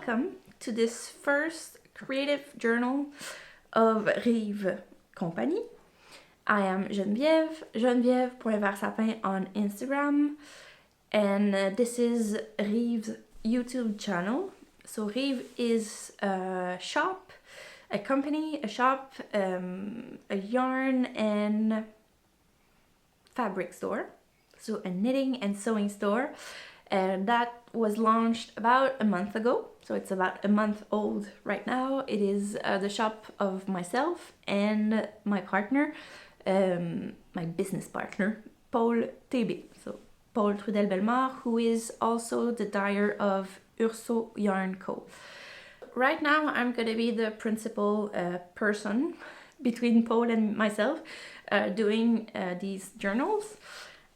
welcome to this first creative journal of Rives Company. I am Geneviève, Geneviève.Versapin on Instagram, and this is Rives' YouTube channel. So Rives is a shop, a company, a shop, a yarn and fabric store. So a knitting and sewing store. And that was launched about a month ago. So it's about a month old right now. It is the shop of myself and my partner, my business partner, Paul TB. So Paul Trudel-Bellemare, who is also the dyer of Urso Yarn Co. Right now, I'm going to be the principal person between Paul and myself doing these journals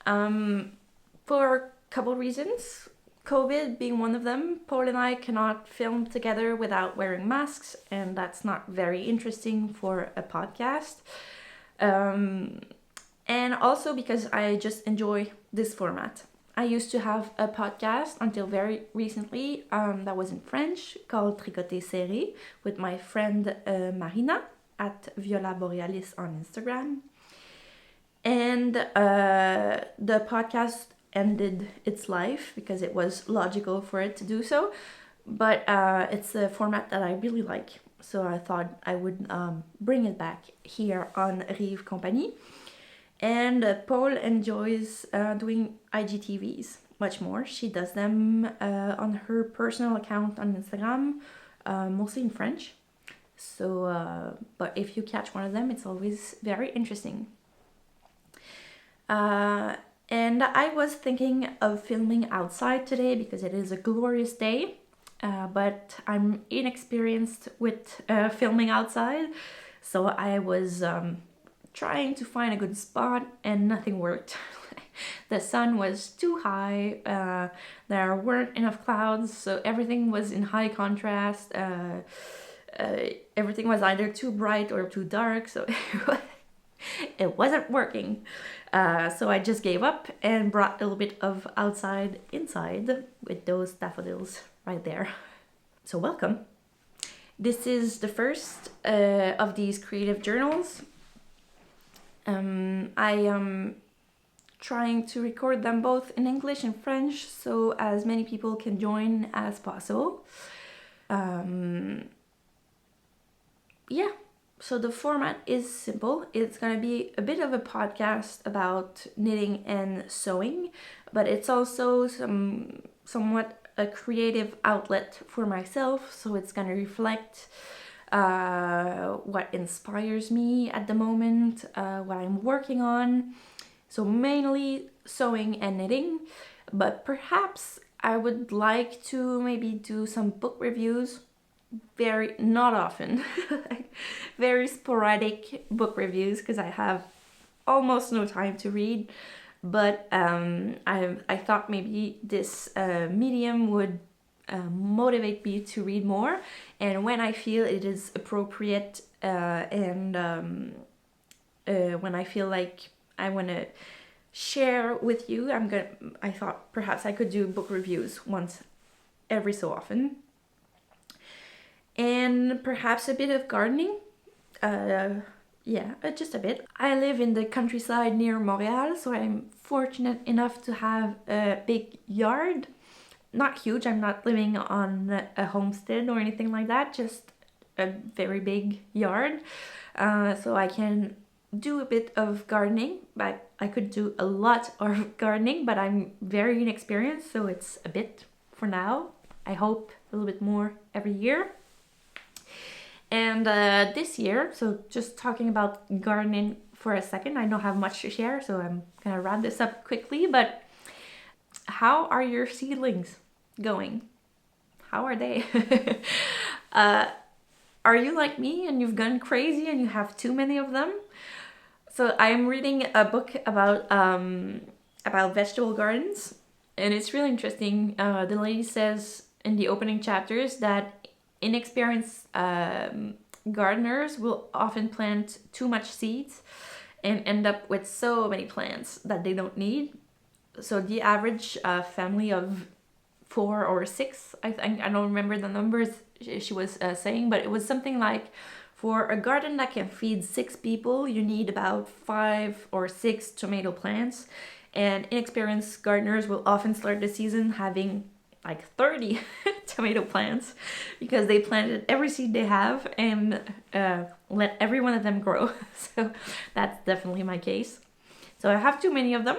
for a couple reasons. COVID being one of them. Paul and I cannot film together without wearing masks, and that's not very interesting for a podcast. And also because I just enjoy this format. I used to have a podcast until very recently that was in French called Tricoté Serré with my friend Marina at Viola Borealis on Instagram. And the podcast ended its life because it was logical for it to do so. But it's a format that I really like. So I thought I would bring it back here on Rives Company. And Paul enjoys doing IGTVs much more. She does them on her personal account on Instagram, mostly in French. So, but if you catch one of them, it's always very interesting. And I was thinking of filming outside today because it is a glorious day. But I'm inexperienced with filming outside. So I was trying to find a good spot and nothing worked. The sun was too high, there weren't enough clouds, so everything was in high contrast. Everything was either too bright or too dark, so it wasn't working. So I just gave up and brought a little bit of outside inside with those daffodils right there. So welcome. This is the first of these creative journals. I am trying to record them both in English and French so as many people can join as possible. Yeah, so the format is simple. It's going to be a bit of a podcast about knitting and sewing, but it's also somewhat a creative outlet for myself, so it's going to reflect what inspires me at the moment, what I'm working on. So mainly sewing and knitting, but perhaps I would like to maybe do some book reviews. Not often, very sporadic book reviews because I have almost no time to read. But I thought maybe this medium would motivate me to read more, and when I feel it is appropriate and when I feel like I want to share with you, I thought perhaps I could do book reviews once every so often, and perhaps a bit of gardening. Just a bit. I live in the countryside near Montreal, so I'm fortunate enough to have a big yard. Not huge, I'm not living on a homestead or anything like that, just a very big yard. So I can do a bit of gardening, but I could do a lot of gardening, but I'm very inexperienced, so it's a bit for now. I hope a little bit more every year. And this year, so just talking about gardening for a second, I don't have much to share, so I'm gonna wrap this up quickly, but how are your seedlings going? How are they? Are you like me and you've gone crazy and you have too many of them? So I'm reading a book about vegetable gardens, and it's really interesting. The lady says in the opening chapters that inexperienced gardeners will often plant too much seeds and end up with so many plants that they don't need. So the average family of 4 or 6, I think. I don't remember the numbers she was saying, but it was something like, for a garden that can feed 6 people, you need about 5 or 6 tomato plants. And inexperienced gardeners will often start the season having like 30 tomato plants because they planted every seed they have and let every one of them grow. So that's definitely my case. So I have too many of them,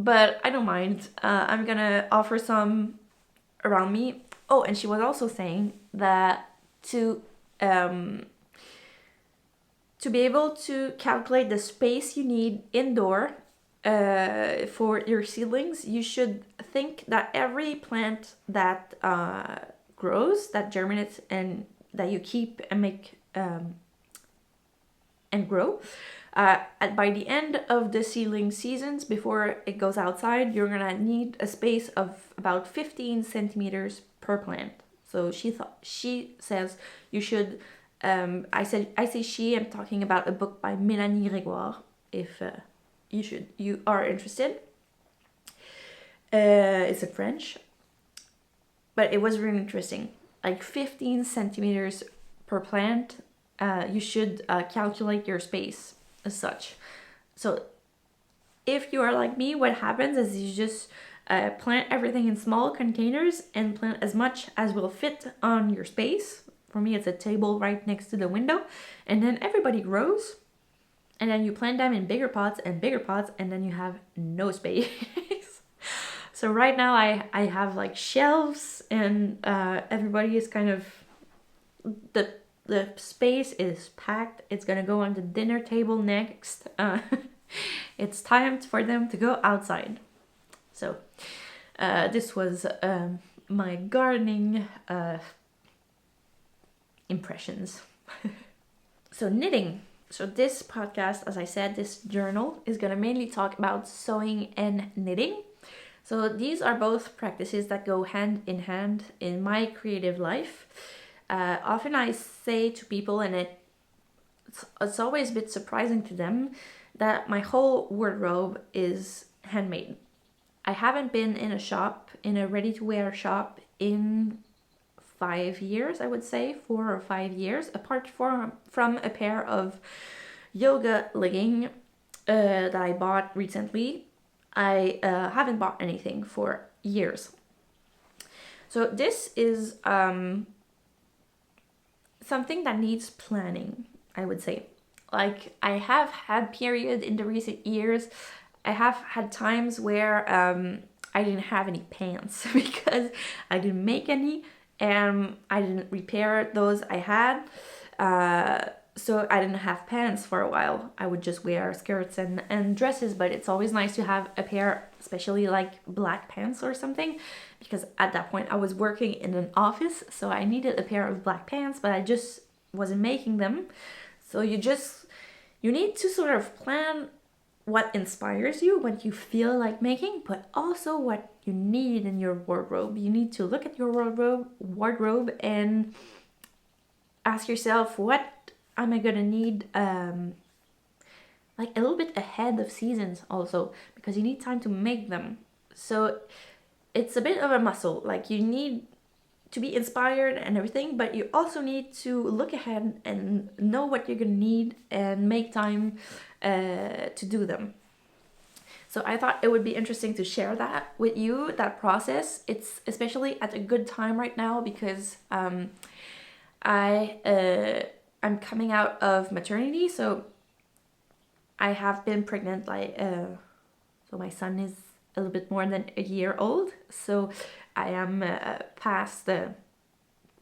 but I don't mind. I'm gonna offer some around me. Oh, and she was also saying that to be able to calculate the space you need indoor for your seedlings, you should think that every plant that grows, that germinates, and that you keep and make and grow, by the end of the seedling seasons, before it goes outside, you're gonna need a space of about 15 centimeters per plant. So she says you should. I say she. I'm talking about a book by Mélanie Grégoire. If you are interested. It's in French, but it was really interesting. Like 15 centimeters per plant. You should calculate your space as such. So if you are like me, what happens is you just plant everything in small containers and plant as much as will fit on your space. For me, it's a table right next to the window, and then everybody grows, and then you plant them in bigger pots, and then you have no space. So right now I have like shelves, and everybody is kind of, the space is packed. It's gonna go on the dinner table next. It's time for them to go outside. So this was my gardening impressions. So knitting. So this podcast, as I said, this journal is gonna mainly talk about sewing and knitting. So these are both practices that go hand in hand in my creative life. Often I say to people, and it's always a bit surprising to them, that my whole wardrobe is handmade. I haven't been in a ready-to-wear shop in 5 years, I would say, 4 or 5 years, apart from a pair of yoga leggings that I bought recently. I haven't bought anything for years. So this is something that needs planning, I would say. Like, I have had periods in the recent years, I have had times where I didn't have any pants because I didn't make any, and I didn't repair those I had. So I didn't have pants for a while. I would just wear skirts and dresses, but it's always nice to have a pair, especially like black pants or something, because at that point I was working in an office, so I needed a pair of black pants, but I just wasn't making them. So you need to sort of plan what inspires you, what you feel like making, but also what you need in your wardrobe. You need to look at your wardrobe and ask yourself, what am I gonna need like a little bit ahead of seasons also, because you need time to make them. So it's a bit of a muscle. Like, you need to be inspired and everything, but you also need to look ahead and know what you're gonna need and make time to do them. So I thought it would be interesting to share that with you, that process. It's especially at a good time right now because I'm coming out of maternity, so I have been pregnant, like so my son is a little bit more than a year old, so I am past the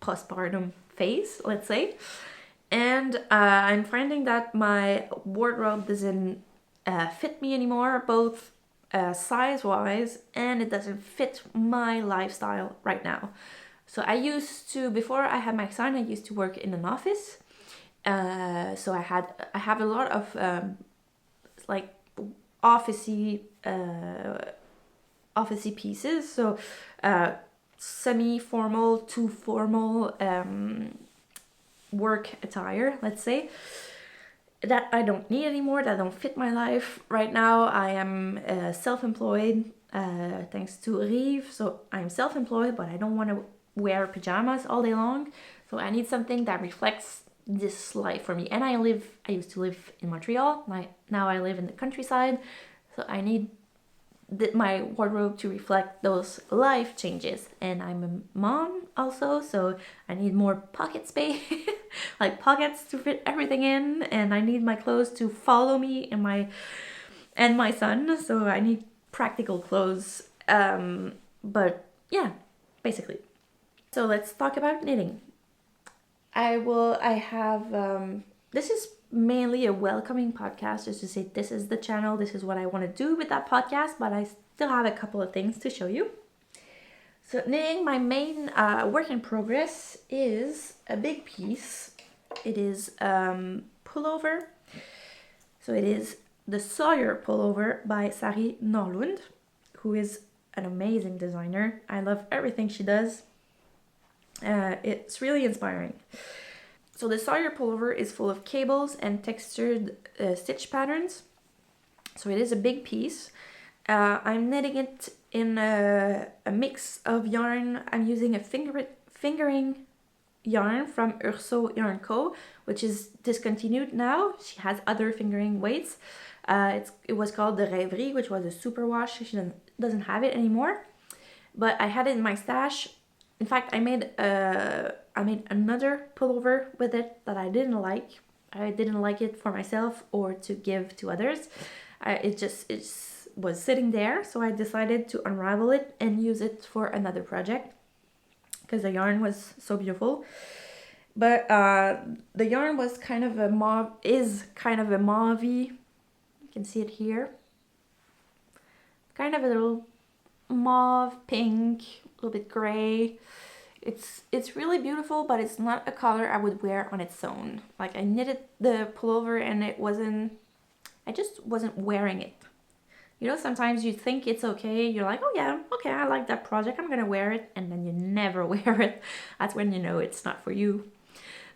postpartum phase, let's say, and I'm finding that my wardrobe doesn't fit me anymore, both size-wise, and it doesn't fit my lifestyle right now. So I used to, before I had my son, I used to work in an office. So I have a lot of like officey pieces. So semi-formal to formal work attire, let's say, that I don't need anymore, that don't fit my life. Right now I am self-employed, thanks to Rives. So I'm self-employed, but I don't want to wear pajamas all day long. So I need something that reflects this life for me. And I used to live in Montreal. Now I live in the countryside. So I need my wardrobe to reflect those life changes. And I'm a mom also, so I need more pocket space, like pockets to fit everything in. And I need my clothes to follow me and my son. So I need practical clothes. But yeah, basically. So let's talk about knitting. This is mainly a welcoming podcast, just to say this is the channel, this is what I want to do with that podcast, but I still have a couple of things to show you. So knitting, my main work in progress is a big piece. It is pullover. So it is the Sawyer Pullover by Sari Norlund, who is an amazing designer. I love everything she does. It's really inspiring. So the Sawyer Pullover is full of cables and textured stitch patterns. So it is a big piece. I'm knitting it in a mix of yarn. I'm using a fingering yarn from Urso Yarn Co., which is discontinued now. She has other fingering weights. It was called the Rêverie, which was a superwash. She doesn't have it anymore. But I had it in my stash. In fact, I made another pullover with it that I didn't like. I didn't like it for myself or to give to others. It was sitting there, so I decided to unravel it and use it for another project because the yarn was so beautiful. But the yarn was kind of a mauve, you can see it here. Kind of a little mauve, pink, a little bit gray. It's really beautiful, but it's not a color I would wear on its own. Like, I knitted the pullover and I just wasn't wearing it. You know, sometimes you think it's okay, you're like, oh yeah, okay, I like that project, I'm gonna wear it, and then you never wear it. That's when you know it's not for you.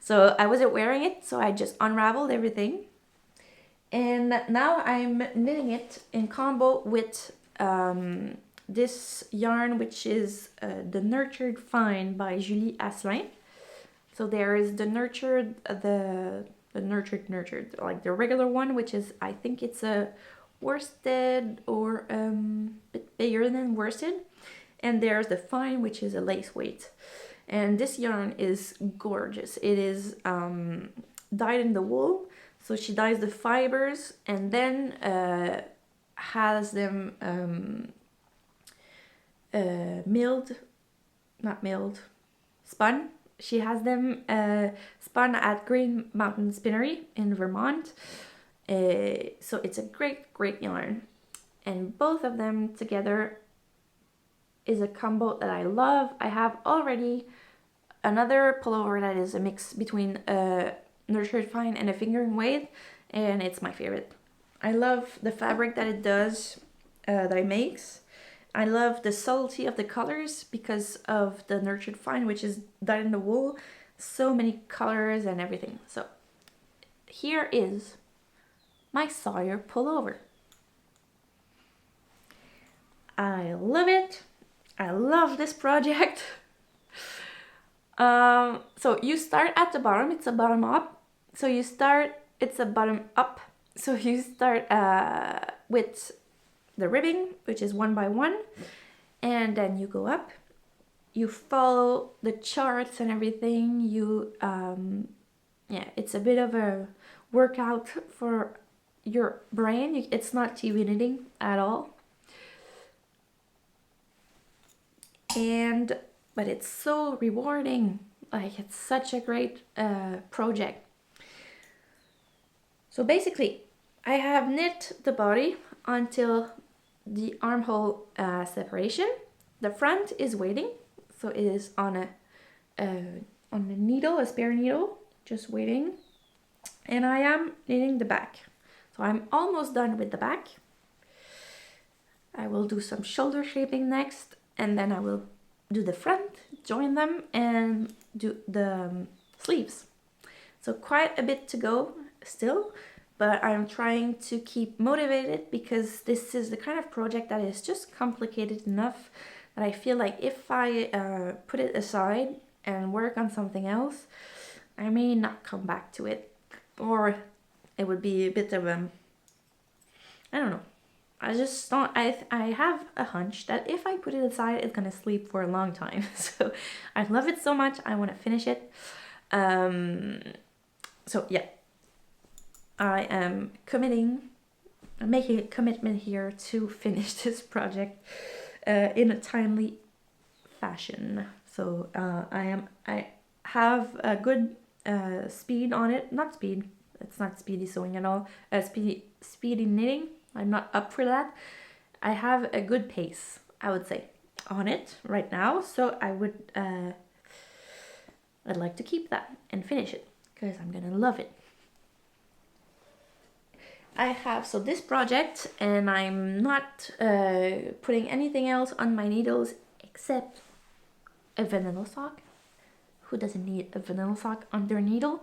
So I wasn't wearing it, so I just unraveled everything. And now I'm knitting it in combo with this yarn, which is the Nurtured Fine by Julie Asselin. So there is the nurtured, like the regular one, which is, I think it's a worsted or a bit bigger than worsted. And there's the fine, which is a lace weight. And this yarn is gorgeous. It is dyed in the wool. So she dyes the fibers and then has them spun. She has them spun at Green Mountain Spinnery in Vermont. So it's a great yarn. And both of them together is a combo that I love. I have already another pullover that is a mix between a Nurtured Fine and a fingering weight, and it's my favorite. I love the fabric that it does, that it makes. I love the subtlety of the colors because of the Nurtured Fine, which is dyed in the wool. So many colors and everything. So here is my Sawyer pullover. I love it. I love this project. So you start at the bottom. It's a bottom up. So it's a bottom up. So you start with the ribbing, which is 1 by 1, and then you go up. You follow the charts and everything. It's a bit of a workout for your brain. It's not TV knitting at all. But it's so rewarding. Like, it's such a great project. So basically, I have knit the body until the armhole separation. The front is waiting, so it is on a needle, a spare needle, just waiting. And I am knitting the back. So I'm almost done with the back. I will do some shoulder shaping next, and then I will do the front, join them, and do the sleeves. So quite a bit to go still, but I'm trying to keep motivated because this is the kind of project that is just complicated enough that I feel like if I put it aside and work on something else, I may not come back to it, or it would be a bit of a, I don't know. I just don't, I have a hunch that if I put it aside, it's gonna sleep for a long time. So I love it so much, I want to finish it. So yeah, I am making a commitment here to finish this project in a timely fashion. So I have a good speed on it. Not speed. It's not speedy sewing at all. Speedy knitting. I'm not up for that. I have a good pace, I would say, on it right now. So I'd like to keep that and finish it because I'm gonna love it. I have this project, and I'm not putting anything else on my needles except a vanilla sock. Who doesn't need a vanilla sock on their needles?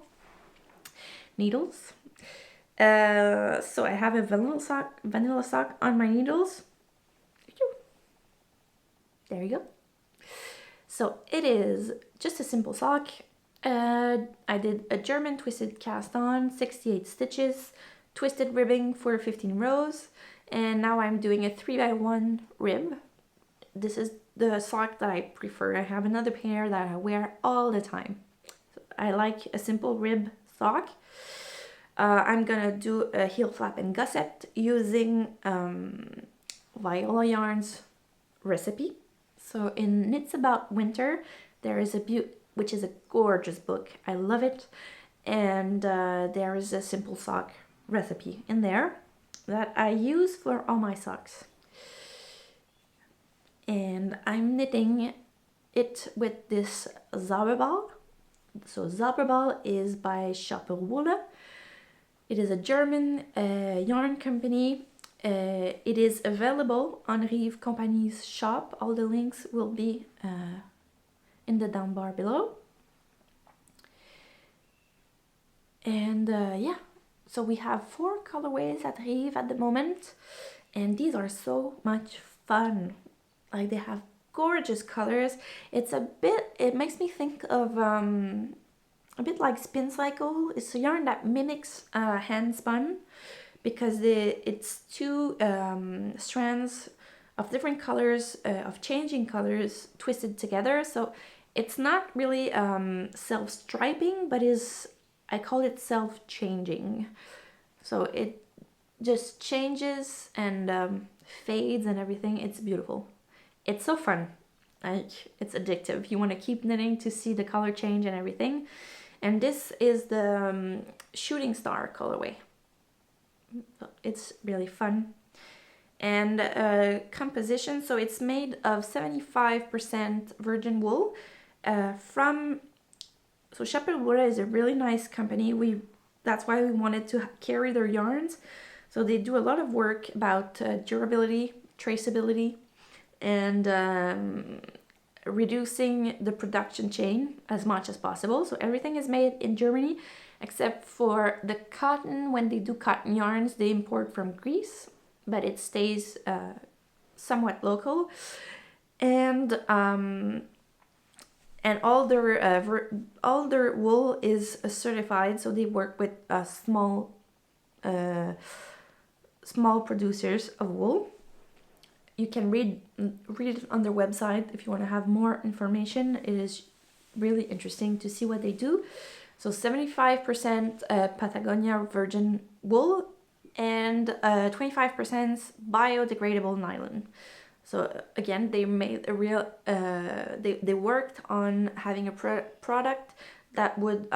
So I have a vanilla sock on my needles. There you go. So it is just a simple sock. I did a German twisted cast on, 68 stitches, twisted ribbing for 15 rows, and now I'm doing a 3x1 rib. This is the sock that I prefer. I have another pair that I wear all the time. I like a simple rib sock. I'm gonna do a heel flap and gusset using Viola Yarn's recipe. So in Knits About Winter, there is which is a gorgeous book. I love it. And there is a simple sock recipe in there that I use for all my socks. And I'm knitting it with this Zauberball. So Zauberball is by Shortening. It is a German yarn company. It is available on Rives Company's shop. All the links will be in the down bar below. And yeah, so we have 4 colorways at Rives at the moment, and these are so much fun. Like, they have gorgeous colors. It makes me think of a bit like Spin Cycle. It's a yarn that mimics hand spun because it's 2 strands of different colors, of changing colors twisted together. So it's not really self-striping, but I call it self-changing. So it just changes and fades and everything. It's beautiful. It's so fun. It's addictive. You want to keep knitting to see the color change and everything. And this is the Shooting Star colorway. It's really fun. And composition, so it's made of 75% virgin wool so Shortening is a really nice company. That's why we wanted to carry their yarns. So they do a lot of work about durability, traceability, and reducing the production chain as much as possible. So everything is made in Germany, except for the cotton. When they do cotton yarns, they import from Greece, but it stays somewhat local. And all their wool is certified, so they work with small producers of wool. You can read it on their website if you want to have more information. It is really interesting to see what they do. So 75% Patagonia virgin wool and 25% biodegradable nylon. So again, they made a real. They worked on having a product that would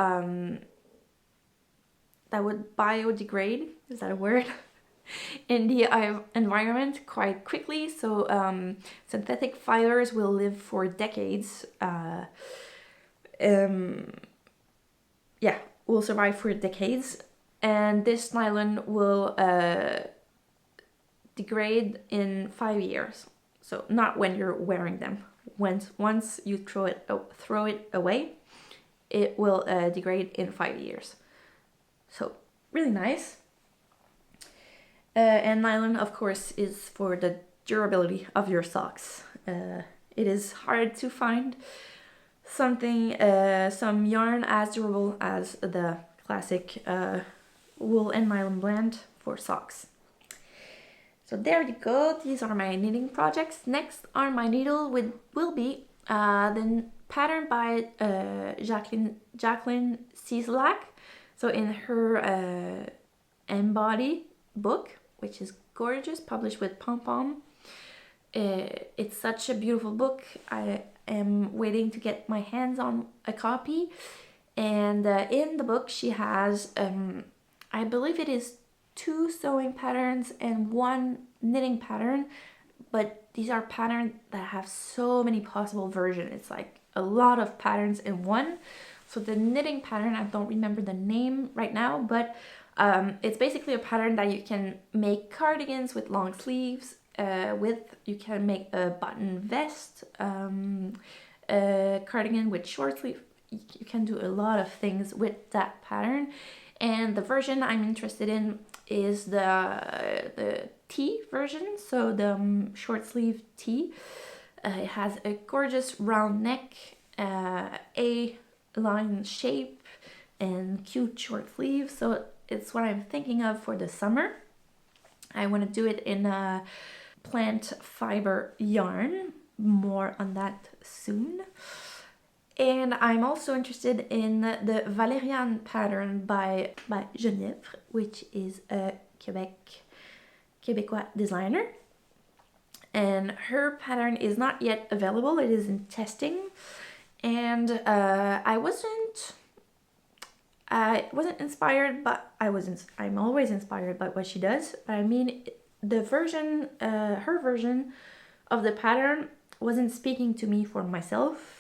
biodegrade. Is that a word? In the environment quite quickly. So synthetic fibers will live for decades. Will survive for decades, and this nylon will degrade in 5 years. So not when you're wearing them. Once you throw it away, it will degrade in 5 years. So really nice. And nylon, of course, is for the durability of your socks. It is hard to find something, some yarn as durable as the classic wool and nylon blend for socks. So there you go, these are my knitting projects. Next on my needle will be the pattern by Jacqueline Cieslak. So in her Embody book, which is gorgeous, published with Pom Pom. It's such a beautiful book. I am waiting to get my hands on a copy. And in the book she has, I believe it is 2 sewing patterns and 1 knitting pattern, but these are patterns that have so many possible versions. It's like a lot of patterns in one. So the knitting pattern, I don't remember the name right now, but it's basically a pattern that you can make cardigans with long sleeves, you can make a button vest, a cardigan with short sleeve. You can do a lot of things with that pattern. And the version I'm interested in is the tee version, so the short sleeve tee. It has a gorgeous round neck, A-line shape, and cute short sleeves. So it's what I'm thinking of for the summer. I want to do it in a plant fiber yarn. More on that soon. And I'm also interested in the Valériane pattern by Geneviève, which is a Québécois designer. And her pattern is not yet available, it is in testing. And I wasn't inspired, but I'm always inspired by what she does. But I mean, the version, her version of the pattern wasn't speaking to me for myself.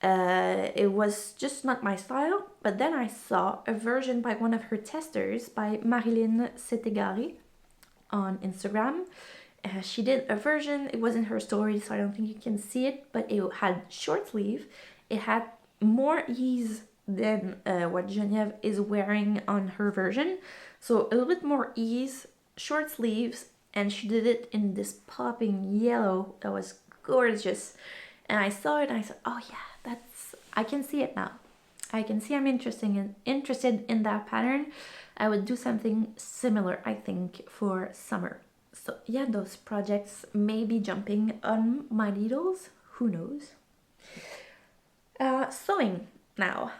It was just not my style. But then I saw a version by one of her testers, by Marilyn Setegari on Instagram. She did a version, it wasn't her story, so I don't think you can see it, but it had short sleeve. It had more ease than what Geneviève is wearing on her version. So a little bit more ease, short sleeves, and she did it in this popping yellow that was gorgeous. And I saw it and I said, oh yeah, I can see it now. I can see I'm interested in that pattern. I would do something similar, I think, for summer. So yeah, those projects may be jumping on my needles, who knows. Sewing now.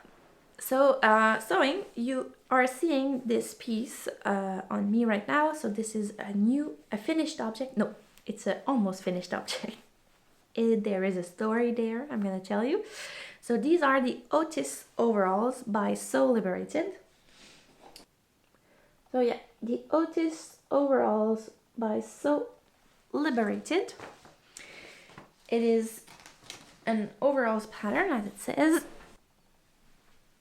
So sewing, you are seeing this piece on me right now. So this is a finished object. No, it's an almost finished object. There is a story there, I'm gonna tell you. So these are the Otis Overalls by Sew Liberated. So yeah, the Otis Overalls by Sew Liberated. It is an overalls pattern, as it says.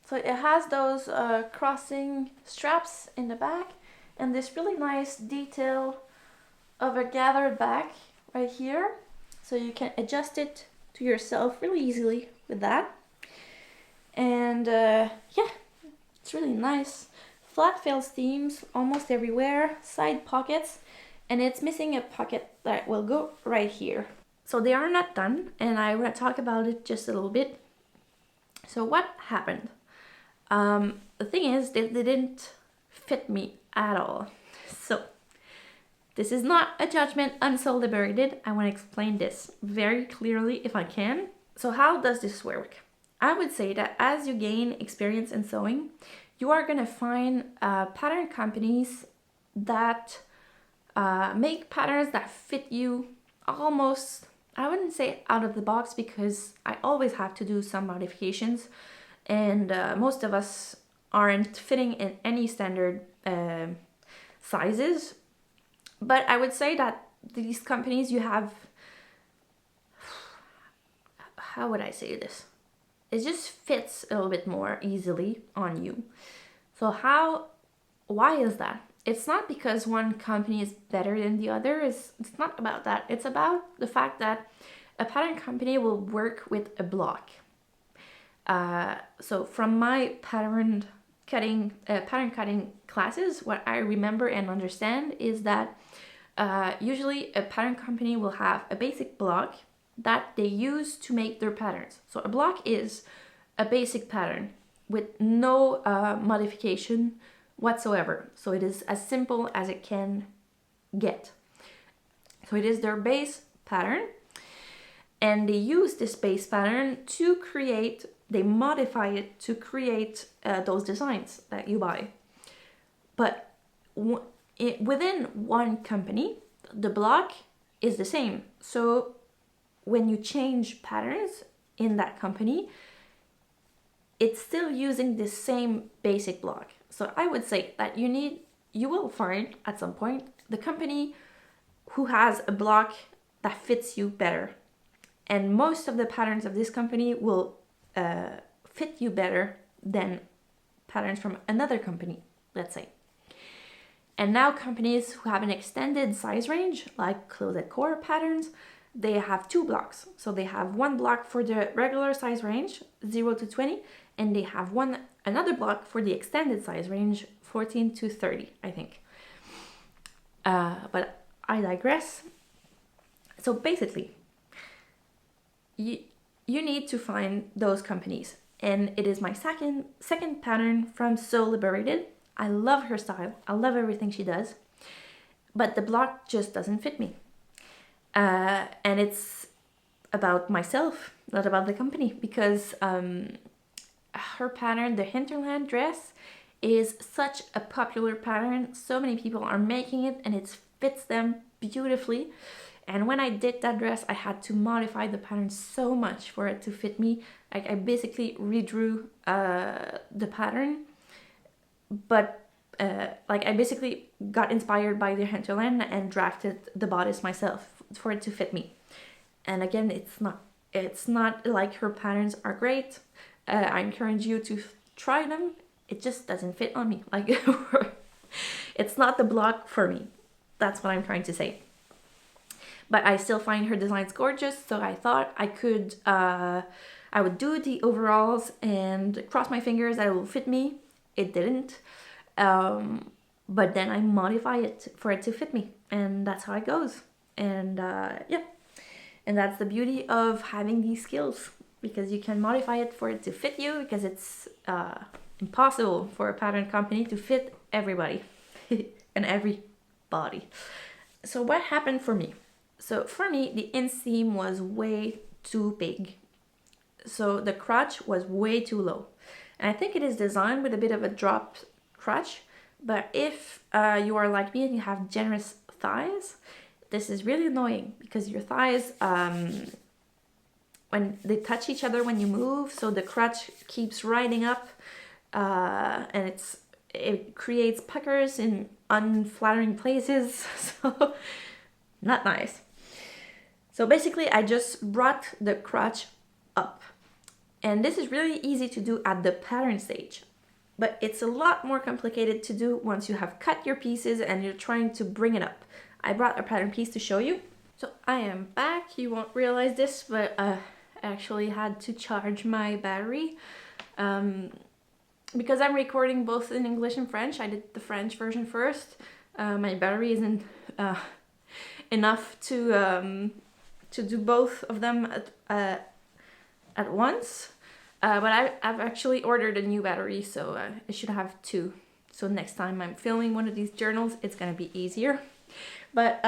So it has those crossing straps in the back and this really nice detail of a gathered back right here. So you can adjust it to yourself really easily with that. And yeah, it's really nice. Flat fill seams almost everywhere, side pockets, and it's missing a pocket that will go right here. So they are not done, and I want to talk about it just a little bit. So what happened? The thing is, they didn't fit me at all. So this is not a judgment on Sew Liberated. I want to explain this very clearly if I can. So how does this work? I would say that as you gain experience in sewing, you are going to find pattern companies that make patterns that fit you almost, I wouldn't say out of the box, because I always have to do some modifications, and most of us aren't fitting in any standard sizes. But I would say that these companies, you have, how would I say this? It just fits a little bit more easily on you. So why is that? It's not because one company is better than the other. It's not about that. It's about the fact that a pattern company will work with a block. So from my pattern pattern cutting classes, what I remember and understand is that usually a pattern company will have a basic block that they use to make their patterns. So a block is a basic pattern with no modification whatsoever. So it is as simple as it can get. So it is their base pattern, and they use this base pattern to create, they modify it to create those designs that you buy. But within one company, the block is the same. So when you change patterns in that company, it's still using the same basic block. So I would say that you will find at some point the company who has a block that fits you better. And most of the patterns of this company will fit you better than patterns from another company, let's say. And now companies who have an extended size range, like Closet Core patterns, they have two blocks. So they have one block for the regular size range, 0 to 20, and they have another block for the extended size range, 14 to 30, I think. But I digress. So basically, you need to find those companies. And it is my second pattern from So Liberated. I love her style. I love everything she does. But the block just doesn't fit me. And it's about myself, not about the company. Because her pattern, the Hinterland Dress, is such a popular pattern. So many people are making it and it fits them beautifully. And when I did that dress, I had to modify the pattern so much for it to fit me. Like I basically redrew the pattern, but I basically got inspired by the Hinterland and drafted the bodice myself for it to fit me. And again, it's not like her patterns are great. I encourage you to try them. It just doesn't fit on me. Like it's not the block for me. That's what I'm trying to say. But I still find her designs gorgeous, so I thought I would do the overalls and cross my fingers that it will fit me. It didn't. But then I modify it for it to fit me, and that's how it goes. And yeah, and that's the beauty of having these skills, because you can modify it for it to fit you, because it's impossible for a pattern company to fit everybody and every body. So what happened for me? So for me, the inseam was way too big. So the crotch was way too low. And I think it is designed with a bit of a dropped crotch. But if you are like me and you have generous thighs, this is really annoying, because your thighs, when they touch each other when you move, so the crotch keeps riding up, and it creates puckers in unflattering places. So not nice. So basically, I just brought the crotch up. And this is really easy to do at the pattern stage. But it's a lot more complicated to do once you have cut your pieces and you're trying to bring it up. I brought a pattern piece to show you. So I am back. You won't realize this, but I actually had to charge my battery. Because I'm recording both in English and French. I did the French version first. My battery isn't enough to do both of them at once. But I've actually ordered a new battery, so I should have two. So next time I'm filming one of these journals, it's gonna be easier. But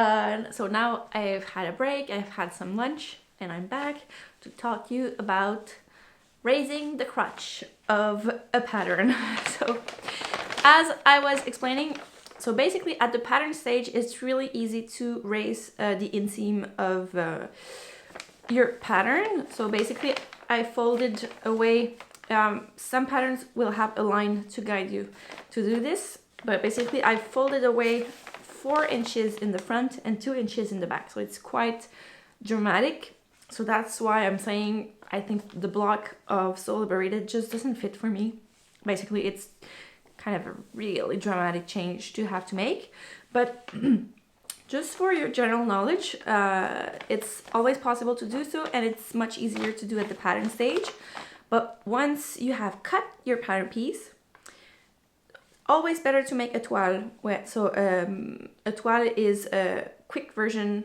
so now I've had a break, I've had some lunch, and I'm back to talk to you about raising the crotch of a pattern. So as I was explaining, so basically at the pattern stage, it's really easy to raise the inseam of your pattern. So basically I folded away, some patterns will have a line to guide you to do this, but basically I folded away 4 inches in the front and 2 inches in the back. So it's quite dramatic. So that's why I'm saying I think the block of So Liberated just doesn't fit for me. Basically it's kind of a really dramatic change to have to make, but just for your general knowledge, it's always possible to do so, and it's much easier to do at the pattern stage. But once you have cut your pattern piece, always better to make a toile. So a toile is a quick version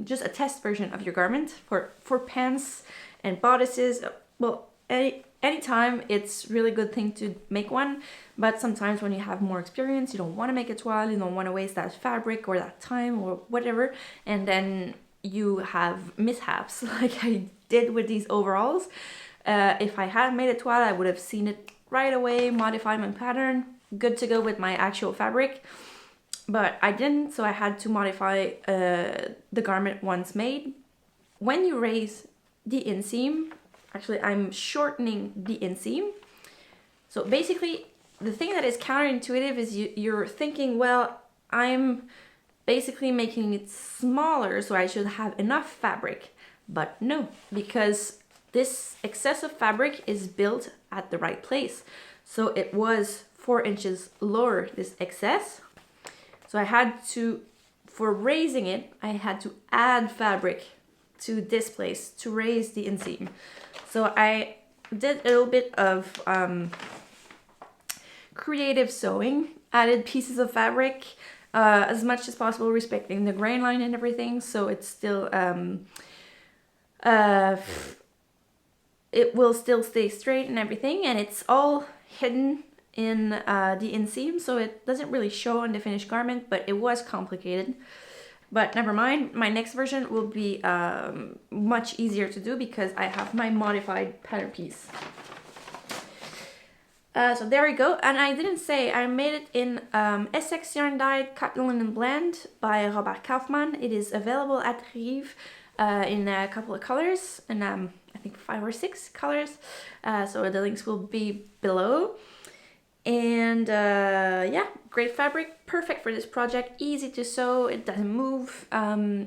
just a test version of your garment for pants and bodices. Well, anytime it's really good thing to make one, but sometimes when you have more experience, you don't want to make a toile, you don't want to waste that fabric or that time or whatever, and then you have mishaps like I did with these overalls. If I had made a toile, I would have seen it right away, modified my pattern, good to go with my actual fabric. But I didn't, so I had to modify the garment once made. When you raise the inseam, actually I'm shortening the inseam. So basically, the thing that is counterintuitive is you're thinking, well, I'm basically making it smaller, so I should have enough fabric. But no, because this excessive fabric is built at the right place. So it was 4 inches lower, this excess. So I had to, for raising it, I had to add fabric to this place to raise the inseam. So I did a little bit of creative sewing, added pieces of fabric as much as possible, respecting the grain line and everything. So it's still, it will still stay straight and everything, and it's all hidden in the inseam, so it doesn't really show on the finished garment, but it was complicated. But never mind, my next version will be much easier to do because I have my modified pattern piece. So there we go, and I didn't say I made it in Essex yarn dyed cotton linen blend by Robert Kaufmann. It is available at Rives in a couple of colors, and I think 5 or 6 colors. So the links will be below. And yeah, great fabric, perfect for this project, easy to sew, it doesn't move,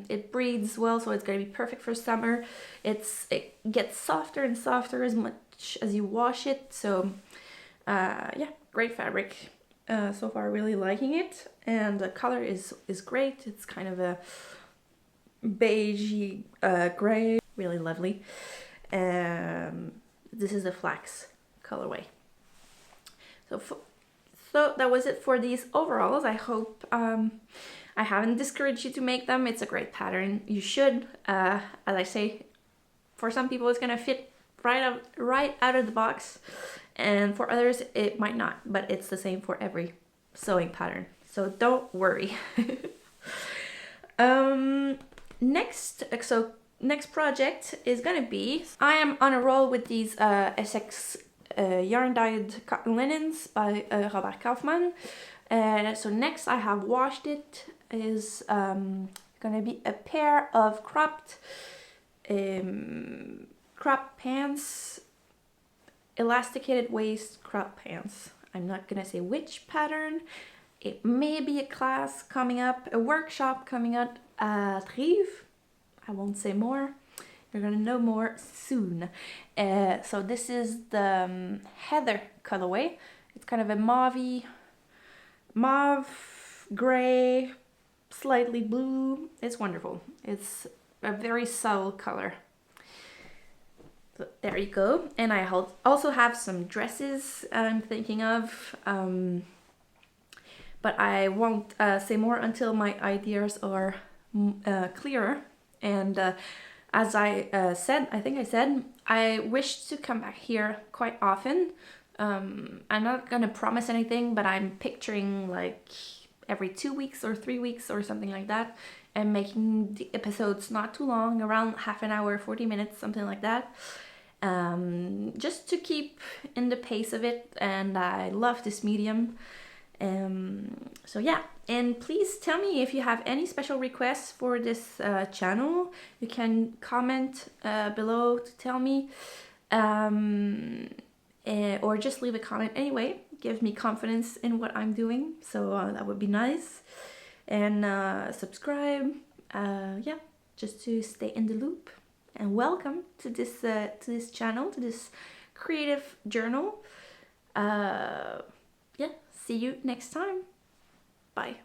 it breathes well, so it's gonna be perfect for summer. It gets softer and softer as much as you wash it, so yeah, great fabric. So far really liking it, and the color is great. It's kind of a beigey gray, really lovely. This is the flax colorway. So that was it for these overalls. I hope I haven't discouraged you to make them. It's a great pattern. You should, as I say, for some people it's gonna fit right out of the box, and for others it might not, but it's the same for every sewing pattern, so don't worry. Next project is gonna be, I am on a roll with these Essex yarn dyed cotton linens by Robert Kaufmann. So next I have washed it, is gonna be a pair of cropped pants, elasticated waist crop pants. I'm not gonna say which pattern. It may be a class coming up, a workshop coming up at Rives. I won't say more. You're gonna know more soon. So this is the Heather colorway. It's kind of a mauve, gray, slightly blue. It's wonderful. It's a very subtle color. So there you go. And I also have some dresses I'm thinking of, but I won't say more until my ideas are clearer. And as I said, I wish to come back here quite often. I'm not gonna promise anything, but I'm picturing like every 2 weeks or 3 weeks or something like that, and making the episodes not too long, around half an hour, 40 minutes, something like that. Just to keep in the pace of it, and I love this medium. So yeah, and please tell me if you have any special requests for this channel. You can comment below to tell me, or just leave a comment anyway. Gives me confidence in what I'm doing, so that would be nice. And subscribe, yeah, just to stay in the loop. And welcome to this channel, to this creative journal. Yeah, see you next time. Bye.